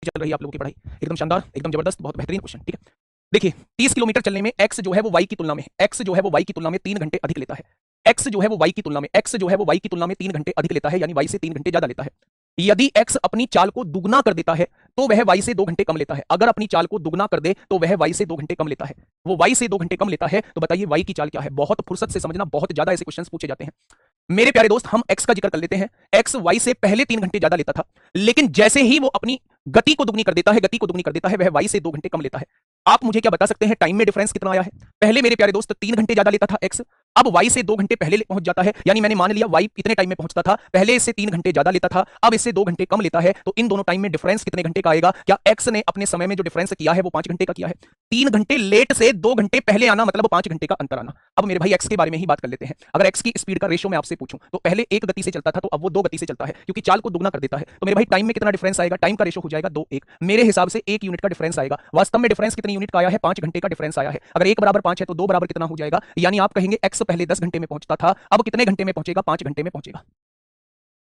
चल रही है आप लोगों की पढ़ाई? एकदम शानदार, एकदम जबरदस्त, बहुत बेहतरीन क्वेश्चन। ठीक है, देखिए 30 किलोमीटर चलने में x जो है वो y की तुलना में 3 घंटे अधिक लेता है। x जो है वो y की तुलना में 3 घंटे अधिक लेता है, यानी y से 3 घंटे ज्यादा लेता है। यदि x अपनी चाल को दुगना कर देता है तो वह y से 2 घंटे कम लेता है। अगर अपनी चाल को दुगना कर दे तो वह y से 2 घंटे कम लेता है। वो y से 2 घंटे कम लेता है, तो बताइए y की चाल क्या है? बहुत फुर्सत से समझना, बहुत ज्यादा ऐसे क्वेश्चंस पूछे जाते हैं। मेरे प्यारे दोस्त, हम x का जिक्र कर लेते हैं। x y से पहले 3 घंटे ज्यादा लेता था, लेकिन जैसे ही वो अपनी गति को दुगनी कर देता है, वह y से 2 घंटे कम लेता है। आप मुझे क्या बता सकते हैं टाइम में डिफरेंस कितना आया है? पहले मेरे प्यारे दोस्त 3 घंटे ज्यादा लेता था x, अब y से 2 घंटे पहले पहुंच जाता है, यानी मैंने मान लिया y इतने टाइम में पहुंचता था, पहले इससे 3 घंटे ज्यादा लेता था, अब इससे 2 घंटे कम लेता है। तो इन दोनों टाइम में डिफरेंस कितने घंटे का आएगा? क्या x ने अपने समय में जो डिफरेंस किया है वो 5 घंटे का किया है? 3 घंटे लेट से 2 घंटे पहले आना मतलब 5 घंटे का अंतर आना। अब मेरे भाई x के बारे में ही बात कर लेते हैं। अगर x की स्पीड का रेशो मैं आपसे पूछूं तो पहले 1 गति से चलता था, तो अब वो 2 गति से चलता है, क्योंकि चाल को दुगना कर देता है। तो मेरे भाई टाइम में कितना डिफरेंस आएगा? टाइम का रेशो हो जाएगा 2 1। मेरे हिसाब से 1 यूनिट का डिफरेंस आएगा। वास्तव में डिफरेंस कितनी यूनिट का आया है? 5 घंटे का डिफरेंस आया है। अगर 1 बराबर 5 है तो 2 बराबर कितना हो जाएगा? यानी आप कहेंगे x पहले 10 घंटे में पहुंचता था, अब कितने घंटे में पहुंचेगा? 5 घंटे में पहुंचेगा।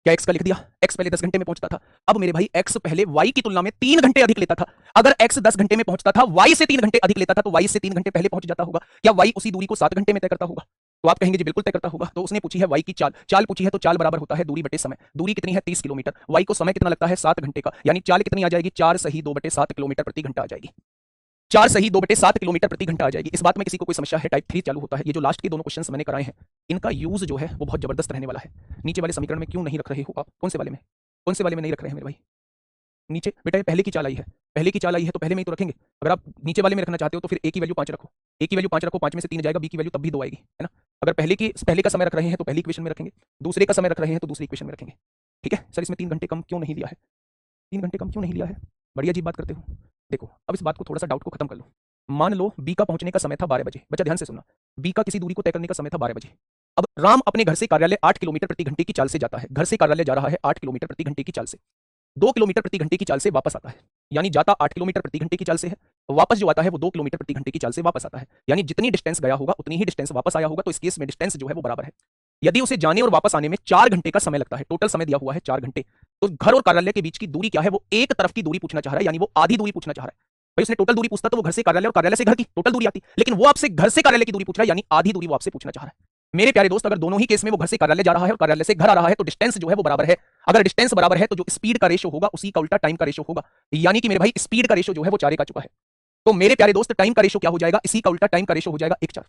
क्या x का लिख दिया? x पहले 10 घंटे में पहुंचता था, अब मेरे भाई x पहले y की तुलना में 3 घंटे अधिक लेता था। अगर x 10 घंटे में पहुंचता था, y से 3 घंटे अधिक लेता था, तो y से 3 घंटे पहले पहुंच जाता होगा। क्या y उसी दूरी को 7 घंटे में तय करता होगा? तो आप कहेंगे जी बिल्कुल तय करता होगा। तो उसने पूछी है y की चाल, चाल पूछी है तो चाल बराबर होता है दूरी बटे समय। दूरी कितनी है? 30 किलोमीटर। y को समय कितना लगता है? 7 घंटे का, यानी चाल कितनी आ जाएगी? 4 सही 2 बटे 7 किलोमीटर प्रति घंटा आ जाएगी। 4 सही 2 बटे 7 किलोमीटर प्रति घंटा आ जाएगी। इस बात में किसी को कोई समस्या है? टाइप 3 चालू होता है। ये जो लास्ट के दोनों क्वेश्चंस मैंने कराए हैं, इनका यूज जो है वो बहुत जबरदस्त रहने वाला है। नीचे वाले समीकरण में क्यों नहीं रख रहे हो आप? कौन से वाले में? कौन से वाले में नहीं रख रहे हैं मेरे भाई? नीचे बेटा, ये पहले की चाल आई है, पहले की चाल आई है तो पहले में ही तो रखेंगे। अगर आप नीचे वाले में रखना चाहते हो तो फिर ए की वैल्यू 5 रखो, ए की वैल्यू 5 रखो, 5 में से 3 जाएगा, बी की वैल्यू तब भी 2 आएगी, है ना? अगर पहले का समय रख रहे हैं तो पहली इक्वेशन में रखेंगे, दूसरे का समय रख रहे हैं तो दूसरी इक्वेशन में रखेंगे। ठीक है सर, इसमें 3 घंटे कम क्यों नहीं लिया है? 3 घंटे कम क्यों नहीं लिया है? बड़ी अजीब बात करते हो। देखो अब इस बात को थोड़ा सा डाउट को खत्म कर लो। मान लो बी का पहुंचने का समय था 12 बजे। बच्चा ध्यान से सुनना, बी का किसी दूरी को तय करने का समय था 12 बजे। अब राम अपने घर से कार्यालय 8 किलोमीटर प्रति घंटे की चाल से जाता है। घर से कार्यालय जा रहा है 8 किलोमीटर प्रति घंटे की चाल से, 2 किलोमीटर प्रति घंटे की चाल से वापस आता है। यानी जाता 8 किलोमीटर प्रति घंटे की चाल से है, वापस जो आता है वो 2 किलोमीटर प्रति घंटे की चाल से वापस आता है। यानी जितनी डिस्टेंस गया होगा उतनी ही डिस्टेंस वापस आया होगा। तो इस केस में डिस्टेंस जो है वो बराबर है। यदि उसे जाने और वापस आने में 4 घंटे का समय लगता है, टोटल समय दिया हुआ है 4 घंटे, तो घर और कार्यालय के बीच की दूरी क्या है? वो एक तरफ की दूरी पूछना चाह रहा है, यानी वो आधी दूरी पूछना चाह रहा है। भाई उसने टोटल दूरी पूछता तो वो घर से कार्यालय और कार्यालय से घर की टोटल दूरी आती, लेकिन वो आपसे घर से कार्यालय की दूरी पूछ रहा है, यानी आधी दूरी वो आपसे पूछना चाह रहा है। मेरे प्यारे दोस्त, अगर दोनों ही केस में वो घर से कार्यालय जा रहा है और कार्यालय से घर आ रहा है तो डिस्टेंस जो है वो बराबर है। अगर डिस्टेंस बराबर है तो जो स्पीड का रेशो होगा उसी का उल्टा टाइम का रेशो होगा। यानी कि मेरे भाई स्पीड का रेशो जो है वो 4 का चुका है। तो मेरे प्यारे दोस्त टाइम का रेशो क्या हो जाएगा? इसी का उल्टा टाइम का रेशो हो जाएगा 1/4।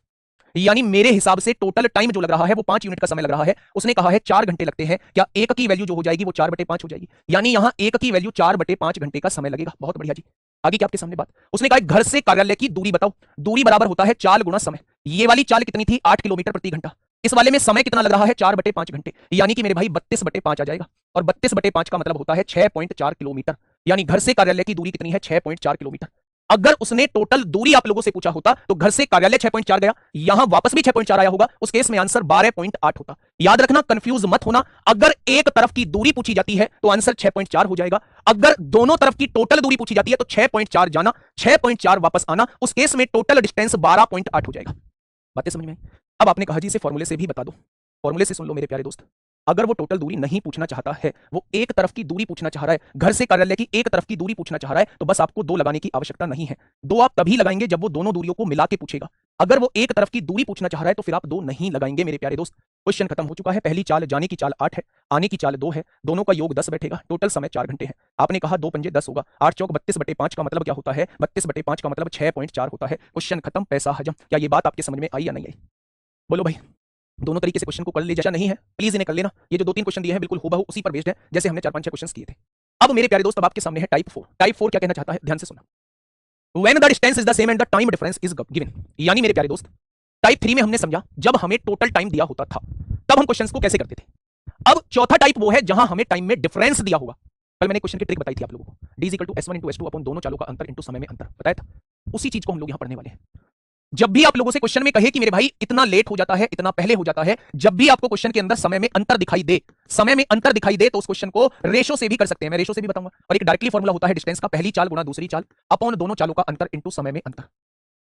यानी मेरे हिसाब से टोटल टाइम जो लग रहा है वो 5 यूनिट का समय लग रहा है। उसने कहा है 4 घंटे लगते हैं, क्या एक की वैल्यू जो हो जाएगी वो 4/5 हो जाएगी? यानी यहां एक की वैल्यू 4/5 घंटे का समय लगेगा। बहुत बढ़िया जी। आगे क्या आपके सामने बात? उसने कहा घर से कार्यालय की दूरी बताओ। दूरी बराबर होता है चाल गुणा समय। ये वाली चाल कितनी थी? 8 किलोमीटर प्रति घंटा। इस वाले में समय कितना लग रहा है? 4/5 घंटे। यानी कि मेरे भाई 32/5 आ जाएगा, और 32/5 का मतलब होता है 6.4 किलोमीटर। यानी घर से कार्यालय की दूरी कितनी है? 6.4 किलोमीटर। अगर उसने टोटल दूरी आप लोगों से पूछा होता तो घर से कार्यालय 6.4 गया, यहां वापस भी 6.4 आया होगा, उस केस में आंसर 12.8 होता। याद रखना, कंफ्यूज मत होना। अगर एक तरफ की दूरी पूछी जाती है तो आंसर 6.4 हो जाएगा। अगर दोनों तरफ की टोटल दूरी पूछी जाती है तो 6.4 जाना, 6.4 वापस आना, उस केस में टोटल डिस्टेंस 12.8 हो जाएगा। बातें समझ में आई? अब आपने कहा जी इसे फॉर्मूले से भी बता दो। फॉर्मूले से सुन लो मेरे प्यारे दोस्त। अगर वो टोटल दूरी नहीं पूछना चाहता है, वो एक तरफ की दूरी पूछना चाह रहा है, घर से कार्यालय की एक तरफ की दूरी पूछना चाह रहा है, तो बस आपको 2 लगाने की आवश्यकता नहीं है। 2 आप तभी लगाएंगे जब वो दोनों दूरियों को मिला के पूछेगा। अगर वो एक तरफ की दूरी पूछना चाह रहा है तो फिर आप 2 नहीं लगाएंगे मेरे प्यारे दोस्त। क्वेश्चन खत्म हो चुका है। पहली चाल जाने की चाल 8 है, आने की चाल 2 है, दोनों का योग 10 बैठेगा, टोटल समय 4 घंटे है। आपने कहा 2 पंजे 10 होगा, 8 चौक 32/5 का मतलब क्या होता है? 32/5 का मतलब 6.4 होता है। क्वेश्चन खत्म, पैसा हजम। क्या ये बात आपके समझ में आई या नहीं आई? बोलो भाई। दोनों तरीके से क्वेश्चन को कर ले, जैसा नहीं है प्लीज इन्हें कर लेना। ये जो 2-3 क्वेश्चन दिए हैं बिल्कुल हूबहू उसी पर बेस्ड है जैसे हमने 4-5-6 क्वेश्चन किए थे। अब मेरे प्यारे दोस्त, अब आपके सामने है टाइप 4। टाइप 4 क्या कहना चाहता है? ध्यान से सुनना। When the distance is the same and the time difference is given. यानी मेरे प्यारे दोस्त, टाइप 3 में हमने समझा जब हमें टोटल टाइम दिया होता था तब हम क्वेश्चंस को कैसे करते थे। अब चौथा टाइप वो है जहां हमें टाइम में डिफरेंस दिया होगा। कल मैंने क्वेश्चन की ट्रिक बताई थी आप लोगों को, d = s1 * s2 अपन दोनों चालों का अंतर इंटू समय में अंतर बताया था। उसी चीज को हम लोग यहां पढ़ने वाले हैं। जब भी आप लोगों से क्वेश्चन में कहे कि मेरे भाई इतना लेट हो जाता है, इतना पहले हो जाता है, जब भी आपको क्वेश्चन के अंदर समय में अंतर दिखाई दे, तो उस क्वेश्चन को रेशो से भी कर सकते हैं। मैं रेशो से भी बताऊंगा। और एक डायरेक्टली फॉर्मूला होता है डिस्टेंस का, पहली चाल गुणा दूसरी चाल अपॉन दोनों चालों का अंतर इंटू समय में अंतर।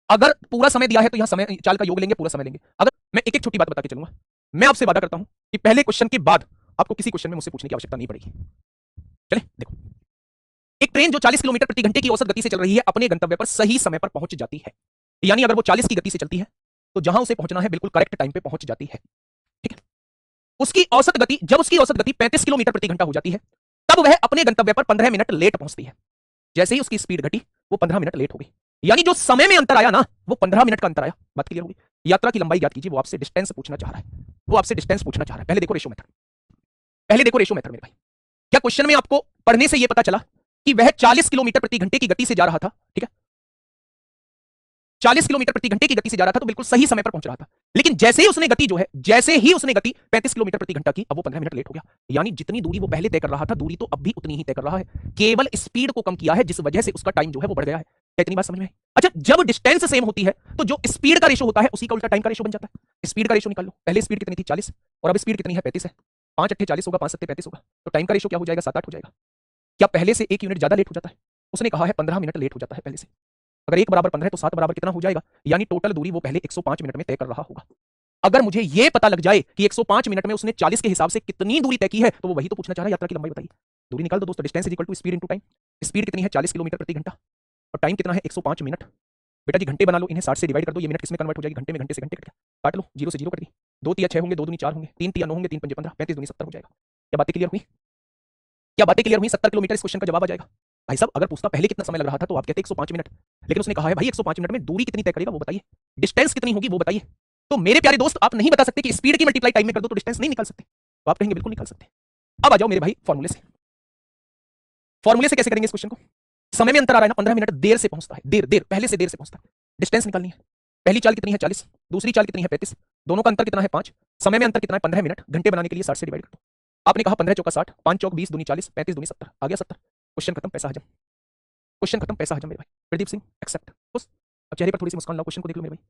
अगर पूरा समय दिया है तो यहां समय चाल का योग लेंगे, पूरा समय लेंगे। अगर मैं एक एक छोटी बात बता के चलूंगा, मैं आपसे वादा करता हूं कि पहले क्वेश्चन के बाद आपको किसी क्वेश्चन में मुझसे पूछने की आवश्यकता नहीं पड़ेगी। चले देखो, एक ट्रेन जो 40 किलोमीटर प्रति घंटे की औसत गति से चल रही है अपने गंतव्य पर सही समय पर पहुंच जाती है। यानी अगर वो 40 की गति से चलती है तो जहां उसे पहुंचना है बिल्कुल करेक्ट टाइम पे पहुंच जाती है। ठीक है, उसकी औसत गति, जब उसकी औसत गति 35 किलोमीटर प्रति घंटा हो जाती है तब वह अपने गंतव्य पर 15 मिनट लेट पहुंचती है। जैसे ही उसकी स्पीड घटी वो 15 मिनट लेट हो गई। यानी जो समय में अंतर आया ना वो 15 मिनट का अंतर आया। बात क्लियर होगी? यात्रा की लंबाई ज्ञात कीजिए। वो आपसे डिस्टेंस पूछना चाह रहा है, वो आपसे डिस्टेंस पूछना चाह रहा है। पहले देखो रेशो मेथड, पहले देखो रेशो मेथड मेरे भाई। क्या क्वेश्चन में आपको पढ़ने से यह पता चला कि वह 40 किलोमीटर प्रति घंटे की गति से जा रहा था? ठीक है, 40 किलोमीटर प्रति घंटे की गति से जा रहा था तो बिल्कुल सही समय पर पहुंच रहा था। लेकिन जैसे ही उसने गति जो है, जैसे ही उसने गति 35 किलोमीटर प्रति घंटा की, अब वो 15 मिनट लेट हो गया। यानी जितनी दूरी वो पहले तय कर रहा था दूरी तो अब भी उतनी ही तय कर रहा है, केवल स्पीड को कम किया है जिस वजह से उसका टाइम जो है वो बढ़ गया है। क्या इतनी बात समझ में आई? अच्छा, जब डिस्टेंस सेम होती है तो जो स्पीड का रेशो होता है उसी का उल्टा टाइम का रेशो बन जाता है। स्पीड का रेशो निकाल लो। पहले स्पीड कितनी थी? 40, और अब स्पीड कितनी है? 35 है। 5 अट्ठे 40 होगा, 5 सत्ते 35 होगा, तो टाइम का रेशो क्या हो जाएगा? 7-8 हो जाएगा। क्या पहले से 1 यूनिट ज्यादा लेट हो जाता है? उसने कहा है 15 मिनट लेट हो जाता है पहले से। अगर 1 बराबर 15 है तो 7 बराबर कितना हो जाएगा? यानी टोटल दूरी वो पहले 105 मिनट में तय कर रहा होगा। अगर मुझे यह पता लग जाए कि 105 मिनट में उसने 40 के हिसाब से कितनी दूरी तय की है तो वो वही तो पूछना चाह रहा है, यात्रा की लंबाई बताइए। दूरी निकाल दो दोस्तों। Distance is equal to speed into time. Speed कितनी है? 40 किलोमीटर प्रति घंटा, और टाइम कितना है? 105 मिनट। बेटा जी घंटे बना लो, इन्हें 60 से डिवाइड कर दो। ये मिनट किसमें कन्वर्ट हो जाएगी? घंटे में। घंटे से घंटे कट गया, काट लो। 0 से 0 कट गई। 2 तिया 6 होंगे, 2 दूनी 4 होंगे, 3 तिया 9 होंगे, 3 पंजे 15, 35 दूनी 70 हो जाएगा। क्या बातें क्लियर हुई? क्या बातें क्लियर हुई? 70 किलोमीटर इस क्वेश्चन का जवाब आ जाएगा। भाई साहब अगर पूछता पहले कितना समय लग रहा था तो आप कहते 105 मिनट, लेकिन उसने कहा है भाई 105 मिनट में दूरी कितनी तय करेगा वो बताइए, डिस्टेंस कितनी होगी वो बताइए। तो मेरे प्यारे दोस्त आप नहीं बता सकते कि स्पीड की मल्टीप्लाई टाइम में कर दो तो डिस्टेंस नहीं निकाल सकते, तो आप कहेंगे बिल्कुल निकाल सकते। अब आ जाओ मेरे भाई फॉर्मूले से। फॉर्मूले से कैसे करेंगे इस क्वेश्चन को? समय में अंतर आ रहा है ना, 15 मिनट देर से पहुंचता है, देर पहले से देर से पहुंचता है। डिस्टेंस निकालनी है। पहली चाल कितनी है? 40, दूसरी चाल कितनी है? 35, दोनों का अंतर कितना है? 5। समय में अंतर कितना है? 15 मिनट। घंटे बनाने के लिए 60 से डिवाइड कर दो। आपने कहा 15 चौका 60, 5 चौक 20, दूनी 40, 35 दूनी 70, आ गया 70। क्वेश्चन खत्म, पैसा हजम। क्वेश्चन खत्म, पैसा हजम मेरे भाई। प्रदीप सिंह एक्सेप्ट। बस अब चेहरे पर थोड़ी सी मुस्कान लाओ। क्वेश्चन को देख लो मेरे भाई।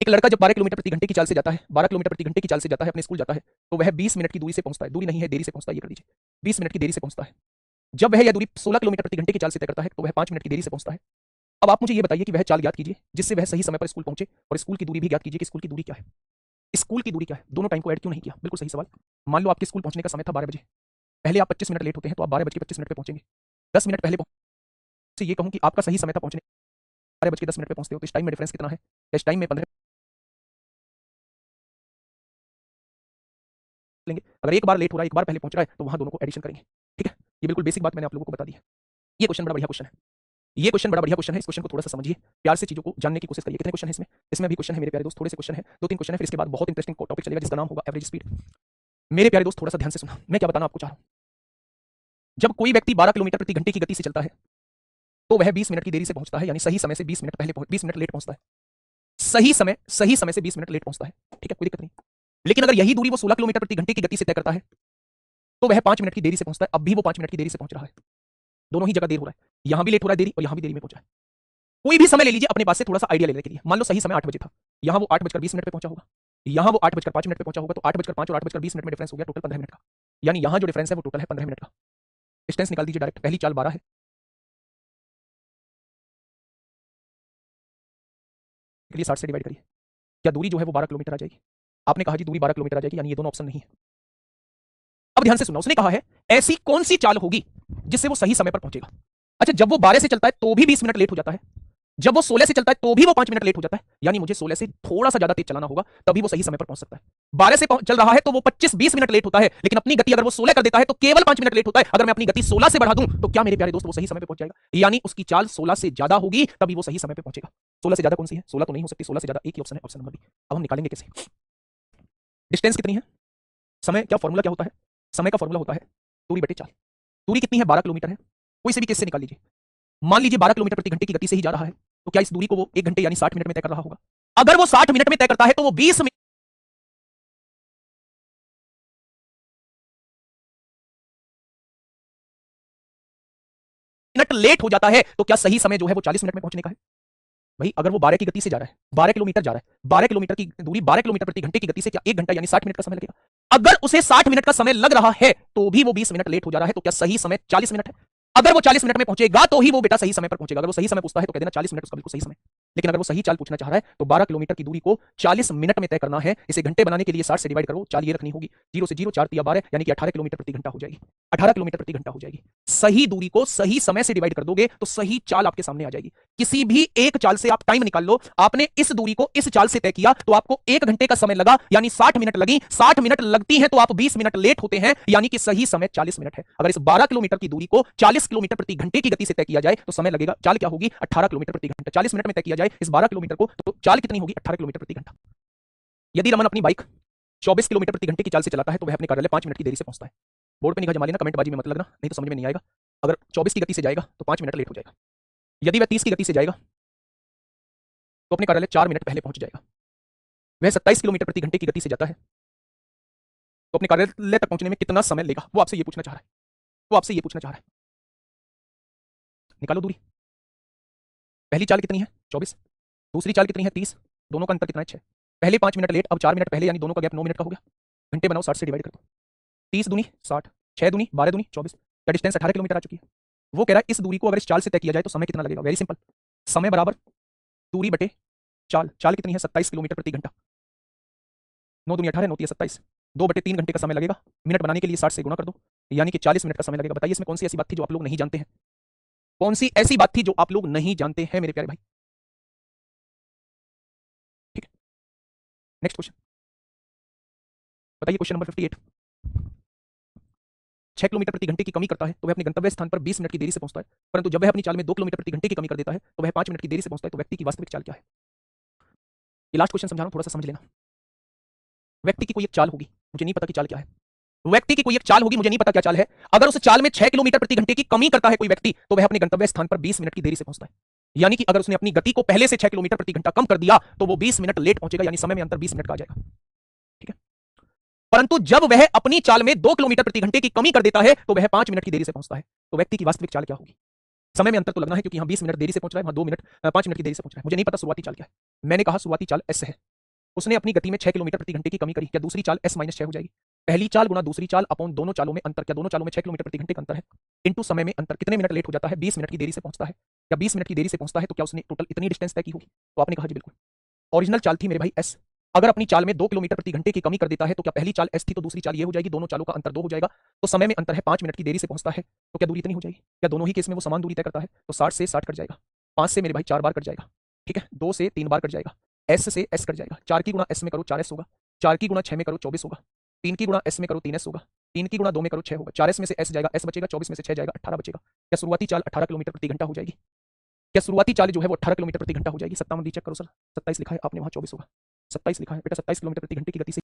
एक लड़का जब 12 किलोमीटर प्रति घंटे की चाल से जाता है, 12 किलोमीटर प्रति घंटे की चाल से जाता है, अपने स्कूल जाता है, तो वह 20 मिनट की दूरी से पहुंचता है। दूरी नहीं है, देरी से पहुंचता है, ये कर दीजिए। 20 मिनट की देरी से पहुंचता है। जब वह यह दूरी 16 किलोमीटर प्रति घंटे की चाल से तय करता है तो वह 5 मिनट की देरी से पहुंचता है। अब आप मुझे ये बताइए कि वह चाल ज्ञात कीजिए जिससे वह सही समय पर स्कूल पहुंचे, और स्कूल की दूरी भी ज्ञात कीजिए कि स्कूल की दूरी क्या है। स्कूल की दूरी क्या है? दोनों टाइम को ऐड क्यों नहीं किया? बिल्कुल सही सवाल। मान लो आपके स्कूल पहुंचने का समय था 12 बजे, पहले आप 25 मिनट लेट होते हैं तो आप 12:25 पे पहुंचेंगे। 10 मिनट पहले से ये कहूं कि आपका सही समय था पहुंचने, 12:10 पे पहुंचते हो, तो इस टाइम में डिफरेंस कितना है? इस टाइम में 15 लेंगे। अगर एक बार लेट हो रहा है, एक बार पहले पहुंच रहा है, तो वहां दोनों को एडिशन करेंगे। ठीक है, ये बिल्कुल बेसिक बात मैंने आप लोगों को बता दी है। ये क्वेश्चन बड़ा बढ़िया क्वेश्चन है, ये क्वेश्चन बड़ा बढ़िया क्वेश्चन है। इस क्वेश्चन को थोड़ा सा समझिए, प्यार से चीजों को जानने की कोशिश करिए। कितने क्वेश्चन है इसमें? इसमें भी क्वेश्चन है मेरे प्यारे दोस्त, थोड़े से क्वेश्चन है, 2-3 क्वेश्चन है, फिर इसके बाद बहुत इंटरेस्टिंग टॉपिक चलेगा जिसका नाम होगा एवरेज स्पीड। मेरे प्यारे दोस्त थोड़ा सा ध्यान से सुना, मैं क्या बताना आपको चाह रहा हूं। जब कोई व्यक्ति 12 किलोमीटर प्रति घंटे की गति से चलता है तो वह 20 मिनट की देरी से पहुंचता है, यानी सही समय से 20 मिनट पहले 20 मिनट लेट पहुंचता है। सही समय से 20 मिनट लेट पहुंचता है। ठीक है, कोई दिक्कत नहीं। लेकिन अगर यही दूरी वो 16 किलोमीटर प्रति घंटे की गति से तय करता है तो वह 5 मिनट की देरी से पहुंचता है। अब भी वो 5 मिनट की देरी से पहुंच रहा है, दोनों ही जगह देर हो रहा है। यहां भी लेट हो रहा है देरी, और यहां भी देरी में पहुंचा है। कोई भी समय ले लीजिए अपने पास से, थोड़ा सा आइडिया लेने के लिए। मान लो सही समय 8 बजे था, यहां वो 8:20 पे पहुंचा होगा, यहां वो 8:05 पे पहुंचा होगा, तो 8:05 और 8:20 में डिफरेंस हो गया टोटल 15 मिनट का। यानी यहां जो डिफरेंस है वो टोटल है 15 मिनट का। डिस्टेंस निकाल दीजिए डायरेक्ट। पहली चाल 12 है, के लिए 60 से डिवाइड करिए। क्या दूरी जो है वो 12 किलोमीटर आ जाएगी? आपने कहा जी दूरी 12 किलोमीटर आ जाएगी, यानी ये दोनों ऑप्शन नहीं है। अब ध्यान से सुनना, उसने कहा है ऐसी कौन सी चाल होगी जिससे वो सही समय पर पहुंचेगा। अच्छा, जब वो 12 से चलता है तो भी 20 मिनट लेट हो जाता है, जब वो 16 से चलता है तो भी वो 5 मिनट लेट हो जाता है, यानी मुझे 16 से थोड़ा सा ज्यादा तेज चलाना होगा तभी वो सही समय पर पहुंच सकता है। 12 से चल रहा है तो वो 25-20 मिनट लेट होता है, लेकिन अपनी गति अगर वो 16 कर देता है तो केवल 5 मिनट लेट होता है। अगर मैं अपनी गति 16 से बढ़ा दूं तो क्या मेरे प्यारे दोस्त वो सही समय पर पहुंच जाएगा? यानी उसकी चाल 16 से ज्यादा होगी तभी वो सही समय पर पहुंचेगा। 16 से ज्यादा कौन सी है? 16 तो नहीं हो सकती, 16 से ज्यादा एक ही ऑप्शन है, ऑप्शन नंबर बी। अब हम निकालेंगे कैसे? डिस्टेंस कितनी है? समय क्या फॉर्मूला क्या होता है? समय का फॉर्मूला होता है दूरी बटे चाल। दूरी कितनी है? 12 किलोमीटर है। कोई से भी केस से निकाल लीजिए। मान लीजिए 12 किलोमीटर प्रति घंटे की गति से ही जा रहा है, तो क्या इस दूरी को वो 1 घंटे यानी 60 मिनट में तय कर रहा होगा? अगर वो 60 मिनट में तय करता है तो वो 20 मिनट लेट हो जाता है, तो क्या सही समय जो है वो 40 मिनट में पहुंचने का है? भाई अगर वो 12 की गति से जा रहा है, 12 किलोमीटर जा रहा है, 12 किलोमीटर की दूरी 12 किलोमीटर प्रति घंटे की गति से क्या 1 घंटा यानी 60 मिनट का समय लगेगा? अगर उसे 60 मिनट का समय लग रहा है तो भी वो 20 मिनट लेट हो जा रहा है, तो क्या सही समय 40 मिनट है? अगर वो 40 मिनट में पहुंचेगा तो ही वो बेटा सही समय पर पहुंचेगा। अगर वो सही समय पूछता है तो कह देना 40 मिनट उसका बिल्कुल सही समय। लेकिन अगर वो सही चाल पूछना चाह रहा है तो 12 किलोमीटर की दूरी को 40 मिनट में तय करना है। इसे घंटे बनाने के लिए 60 से डिवाइड करो, चाल ये रखनी होगी, 0 से 0 4 12 यानी कि 18 किलोमीटर प्रति घंटा हो जाएगी। 18 किलोमीटर प्रति घंटा हो जाएगी। सही दूरी को सही समय से डिवाइड कर दोगे तो सही चाल आपके सामने आ जाएगी। किसी भी एक चाल से आप टाइम निकाल लो, आपने इस दूरी को इस चाल से तय किया तो आपको 1 घंटे का समय लगा, यानी 60 मिनट लगी। 60 मिनट लगती है तो आप 20 मिनट लेट होते हैं, यानी कि सही समय 40 मिनट है। अगर इस 12 किलोमीटर की दूरी को 40 किलोमीटर प्रति घंटे की गति से तय किया जाए तो समय लगेगा, चाल क्या होगी 18 किलोमीटर प्रति घंटा। 40 मिनट में तय किया जाए इस 12 किलोमीटर को तो चाल कितनी होगी 18 किलोमीटर प्रति घंटा। यदि रमन अपनी बाइक 24 किलोमीटर प्रति घंटे की चाल से चलाता है तो वह अपने कार्यालय 5 मिनट की देरी से पहुंचता है। बोर्ड पे निगाह जमा लेना, कमेंट बाजी में मत लगना, नहीं तो समझ में नहीं आएगा। अगर 24 की गति से जाएगा तो 5 मिनट लेट हो जाएगा। यदि वह 30 की गति से जाएगा तो अपने कार्यालय 4 मिनट पहले पहुंच जाएगा। वह 27 किलोमीटर प्रति घंटे की गति से जाता है तो अपने कार्यालय तक पहुंचने में कितना समय लेगा, वो आपसे ये पूछना चाह रहा है। वो आपसे ये पूछना चाह रहा है। निकालो दूरी। पहली चाल कितनी है 24, दूसरी चाल कितनी है 30, दोनों का अंतर कितना है 6। पहले 5 मिनट लेट, अब 4 मिनट पहले, यानी दोनों का गैप 9 मिनट का हो गया। घंटे बनाओ, 60 से डिवाइड कर दो। 30 दूनी 60, 6 दूनी 12 दूनी 24, का डिस्टेंस 18 किलोमीटर आ चुकी है। वो कह रहा है इस दूरी को अगर इस चाल से तय किया जाए तो समय कितना लगेगा। वेरी सिंपल, समय बराबर दूरी बटे चाल। चाल कितनी है 27 किलोमीटर प्रति घंटा। 9 दूनी 18, 9 तीन 27, 2/3 घंटे का समय लगेगा। मिनट बनाने के लिए 60 से गुणा कर दो, यानी कि 40 मिनट का समय लगेगा। बताइए इसमें कौन सी ऐसी बात थी जो आप लोग नहीं जानते हैं? कौन सी ऐसी बात थी जो आप लोग नहीं जानते हैं मेरे प्यारे भाई? ठीक है, नेक्स्ट क्वेश्चन बताइए। Question number 58। 6 किलोमीटर प्रति घंटे की कमी करता है तो वह अपने गंतव्य स्थान पर 20 मिनट की देरी से पहुंचता है, परंतु जब वह अपनी चाल में 2 किलोमीटर प्रति घंटे की कमी कर देता है तो वह 5 मिनट की देरी से पहुंचता है। तो व्यक्ति की वास्तविक चाल क्या है? ये लास्ट क्वेश्चन समझा रहा हूं, थोड़ा सा समझ लेना। व्यक्ति की कोई एक चाल होगी, मुझे नहीं पता कि चाल क्या है। व्यक्ति की कोई एक चाल होगी, मुझे नहीं पता क्या चाल है। अगर उस चाल में 6 किलोमीटर प्रति घंटे की कमी करता है कोई व्यक्ति तो वह अपने गंतव्य स्थान पर 20 मिनट की देरी से पहुंचता है। यानी कि अगर उसने अपनी गति को पहले से 6 किलोमीटर प्रति घंटा कम कर दिया तो वो 20 मिनट लेट पहुंचेगा, यानी समय में अंतर 20 मिनट का आ जाएगा। ठीक है, परंतु जब वह अपनी चाल में 2 किलोमीटर प्रति घंटे की कमी कर देता है तो वह 5 मिनट की देरी से पहुंचता है। तो व्यक्ति की वास्तविक चाल क्या होगी? समय में अंतर तो लगना है क्योंकि यहां 20 मिनट देरी से पहुंच रहा है, वहां 5 मिनट की देरी से पहुंच रहा है। मुझे नहीं पता शुरुआती चाल क्या है। मैंने कहा शुरुआती चाल एस है। उसने अपनी गति में 6 किलोमीटर प्रति घंटे की कमी करी, क्या दूसरी चाल s - 6 हो जाएगी? पहली चाल गुना दूसरी चाल अपॉन दोनों चालों में अंतर, क्या दोनों चालों में 6 किलोमीटर प्रति घंटे का अंतर है, इनटू समय में अंतर। कितने मिनट लेट हो जाता है? 20 मिनट की देरी से पहुंचता है। क्या 20 मिनट की देरी से पहुंचता है तो क्या उसने टोटल इतनी डिस्टेंस तय की होगी? तो आपने कहा जी बिल्कुल। ओरिजिनल चाल थी मेरे भाई एस। अगर अपनी चाल में 2 किलोमीटर प्रति घंटे की कमी कर देता है तो क्या पहली चाल एस थी तो दूसरी चाल ये हो जाएगी, दोनों चालों का अंतर 2 हो जाएगा। तो समय में अंतर है 5 मिनट की देरी से पहुंचता है तो क्या दूरी इतनी हो जाएगी? क्या दोनों ही केस में वो समान दूरी तय करता है? तो 60 से 60 कट जाएगा, 5 से मेरे भाई 4 बार कट जाएगा। ठीक है, 2 से 3 बार कट जाएगा, एस से एस कट जाएगा। 4 की गुणा एस में करो 4s होगा, 4 की गुणा 6 में करो 24 होगा, 3 की गुणा एस में करो 3s होगा, 3 की गुणा 2 में करो 6 होगा। 4s में से एस जाएगा, एस बचेगा, 24 में से 6 जाएगा, 18 बचेगा। क्या शुरुआती चाल 18 किलोमीटर प्रति घंटा हो जाएगी? क्या शुरुआती चाल जो है वो 18 किलोमीटर प्रति घंटा हो जाएगी? 57 चेक करो सर, 27 लिखा है आपने, वहां 24 होगा। 27 लिखा है बेटा, 27 किलोमीटर प्रति घंटे की गति से